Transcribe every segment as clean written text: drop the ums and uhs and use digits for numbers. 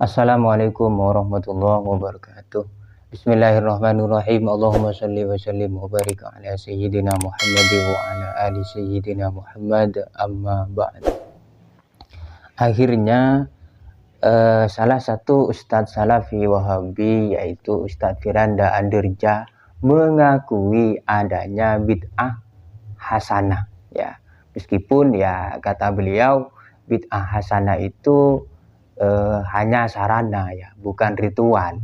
Assalamualaikum warahmatullahi wabarakatuh. Bismillahirrahmanirrahim. Allahumma salli wa sallim wa barik ala sayyidina Muhammad wa ala ali sayyidina Muhammad, amma ba'd. Akhirnya salah satu Ustadz Salafi Wahabi, yaitu Ustadz Firanda Andirja, mengakui adanya bid'ah hasanah, ya. Meskipun ya kata beliau bid'ah hasanah itu hanya sarana, ya, bukan ritual.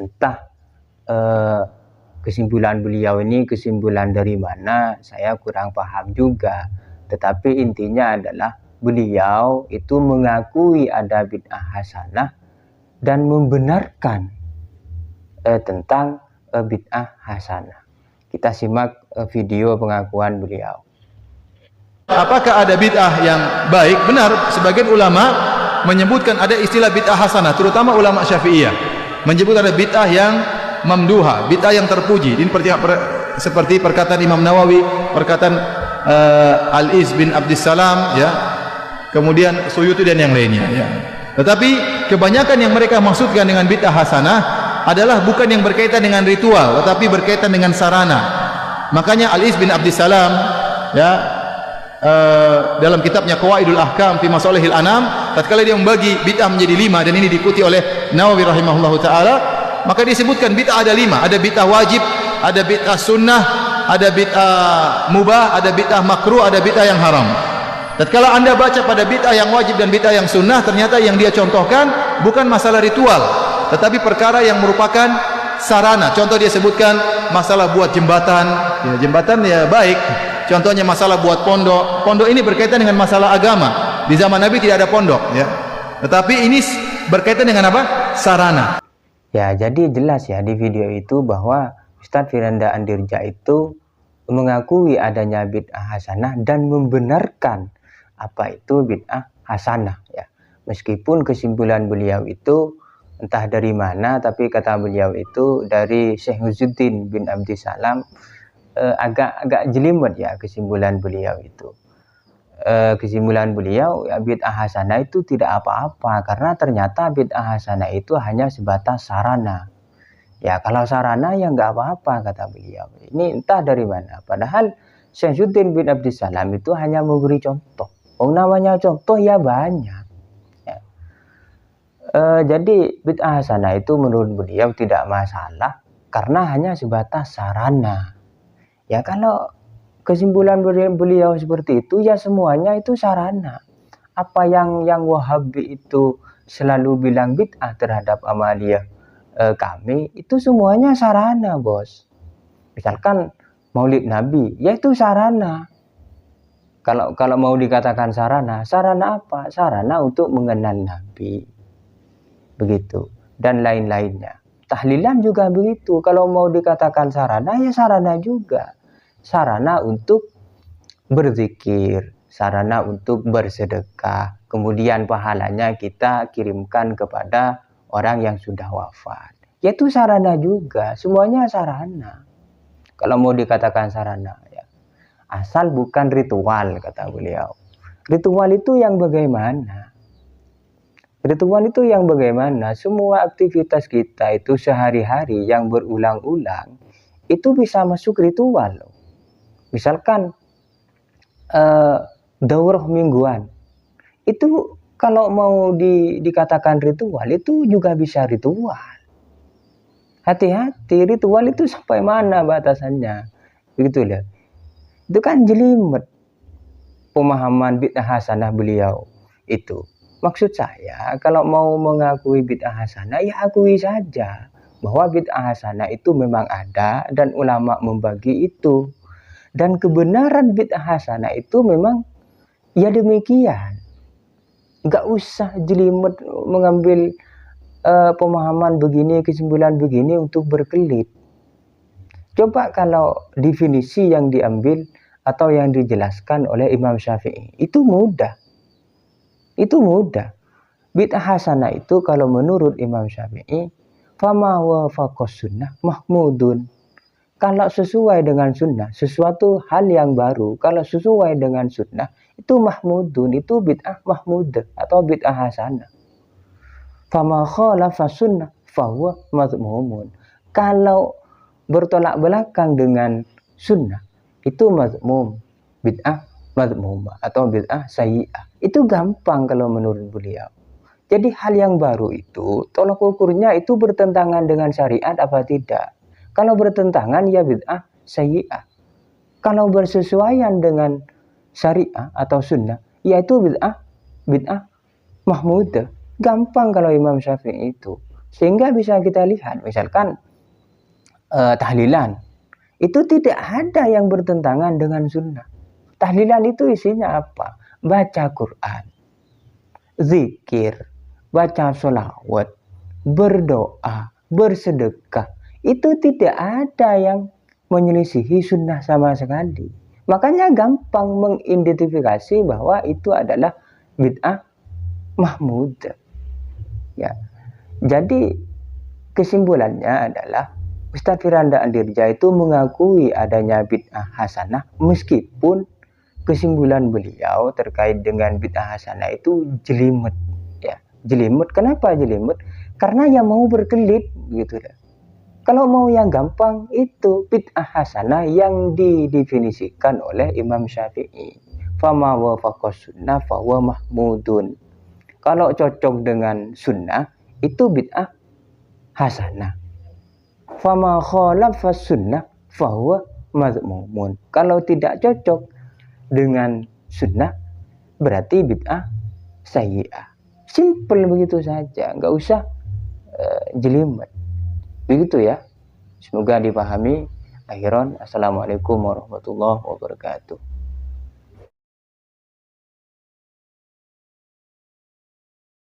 Entah kesimpulan beliau ini kesimpulan dari mana, saya kurang paham juga. Tetapi intinya adalah beliau itu mengakui ada bid'ah hasanah dan membenarkan tentang bid'ah hasanah. Kita simak video pengakuan beliau. Apakah ada bid'ah yang baik? Benar, sebagian ulama menyebutkan ada istilah bid'ah hasanah, terutama ulama Syafi'iyah menyebut ada bid'ah yang mamduha, bid'ah yang terpuji. Ini seperti perkataan Imam Nawawi, perkataan Al-Iz bin Abdissalam, ya, kemudian Suyuti dan yang lainnya, ya. Tetapi kebanyakan yang mereka maksudkan dengan bid'ah hasanah adalah bukan yang berkaitan dengan ritual, tetapi berkaitan dengan sarana. Makanya Al-Iz bin Abdissalam, ya, dalam kitabnya Qawaidul Ahkam fi Masalihil Anam, tatkala dia membagi bid'ah menjadi 5, dan ini diikuti oleh Nawawi rahimahullahu taala, maka disebutkan bid'ah ada 5. Ada bid'ah wajib, ada bid'ah sunnah, ada bid'ah mubah, ada bid'ah makruh, ada bid'ah yang haram. Tatkala Anda baca pada bid'ah yang wajib dan bid'ah yang sunnah, ternyata yang dia contohkan bukan masalah ritual, tetapi perkara yang merupakan sarana. Contoh dia sebutkan masalah buat jembatan, ya, jembatan ya baik. Contohnya masalah buat pondok. Pondok ini berkaitan dengan masalah agama. Di zaman Nabi tidak ada pondok, ya. Tetapi ini berkaitan dengan apa? Sarana. Ya, jadi jelas ya di video itu bahwa Ustadz Firanda Andirja itu mengakui adanya bid'ah hasanah dan membenarkan apa itu bid'ah hasanah, ya. Meskipun kesimpulan beliau itu entah dari mana, tapi kata beliau itu dari Syekh Izzuddin bin Abdissalam. Agak jelimet ya kesimpulan beliau itu. Kesimpulan beliau ya bid'ah hasanah itu tidak apa-apa, karena ternyata bid'ah hasanah itu hanya sebatas sarana. Ya kalau sarana ya nggak apa-apa kata beliau. Ini entah dari mana. Padahal Syekh Izzuddin bin Abdissalam itu hanya memberi contoh. Oh, namanya contoh ya banyak. Ya. Jadi bid'ah hasanah itu menurut beliau tidak masalah karena hanya sebatas sarana. Ya kalau kesimpulan beliau seperti itu ya semuanya itu sarana. Apa yang Wahabi itu selalu bilang bid'ah terhadap amaliyah kami itu semuanya sarana, bos. Misalkan Maulid Nabi, ya itu sarana. Kalau mau dikatakan sarana apa? Sarana untuk mengenal Nabi. Begitu. Dan lain-lainnya. Tahlilan juga begitu. Kalau mau dikatakan sarana ya sarana juga. Sarana untuk berzikir, sarana untuk bersedekah, kemudian pahalanya kita kirimkan kepada orang yang sudah wafat. Yaitu sarana juga, semuanya sarana. Kalau mau dikatakan sarana, ya. Asal bukan ritual, kata beliau. Ritual itu yang bagaimana? Ritual itu yang bagaimana? Semua aktivitas kita itu sehari-hari yang berulang-ulang, itu bisa masuk ritual. Misalkan daurah mingguan, itu kalau mau dikatakan ritual, itu juga bisa ritual. Hati-hati, ritual itu sampai mana batasannya, begitu loh. Itu kan jelimet pemahaman bid'ah hasanah beliau itu. Maksud saya, kalau mau mengakui bid'ah hasanah, ya akui saja bahwa bid'ah hasanah itu memang ada dan ulama membagi itu. Dan kebenaran bid'ah hasanah itu memang ya demikian. Nggak usah jelimet mengambil pemahaman begini, kesimpulan begini untuk berkelit. Coba kalau definisi yang diambil atau yang dijelaskan oleh Imam Syafi'i, itu mudah. Itu mudah. Bid'ah hasanah itu kalau menurut Imam Syafi'i, fama wafaqas sunnah mahmudun. Kalau sesuai dengan sunnah, sesuatu hal yang baru, kalau sesuai dengan sunnah, itu mahmudun, itu bid'ah mahmudah atau bid'ah hasanah. Fama khalafa sunnah fahuwa mazmumun. Kalau bertolak belakang dengan sunnah itu mazmum, bid'ah mazmumah atau bid'ah sayyi'ah. Itu gampang kalau menurut beliau. Jadi hal yang baru itu tolak ukurnya itu bertentangan dengan syariat apa tidak. Kalau bertentangan ya bid'ah sayyi'ah. Kalau bersesuaian dengan syariah atau sunnah yaitu bid'ah mahmudah. Gampang kalau Imam Syafi'i itu. Sehingga bisa kita lihat misalkan tahlilan itu tidak ada yang bertentangan dengan sunnah. Tahlilan itu isinya apa? Baca Quran, zikir, baca sholawat, berdoa, bersedekah. Itu tidak ada yang menyelisihi sunnah sama sekali. Makanya gampang mengidentifikasi bahwa itu adalah bid'ah mahmudah. Ya. Jadi kesimpulannya adalah Ustadz Firanda Andirja itu mengakui adanya bid'ah hasanah meskipun kesimpulan beliau terkait dengan bid'ah hasanah itu jelimet. Ya, jelimet. Kenapa jelimet? Karena yang mau berkelit gitu. Kalau mau yang gampang itu bid'ah hasanah yang didefinisikan oleh Imam Syafi'i. Fama wafaqa sunnah fahuwa mahmudun. Kalau cocok dengan sunnah itu bid'ah hasanah. Fama khalafa sunnah fahuwa mazmumun. Kalau tidak cocok dengan sunnah berarti bid'ah sayyi'ah. Simple begitu saja, nggak usah jelimet. Begitu ya. Semoga dipahami. Akhiran, assalamualaikum warahmatullahi wabarakatuh.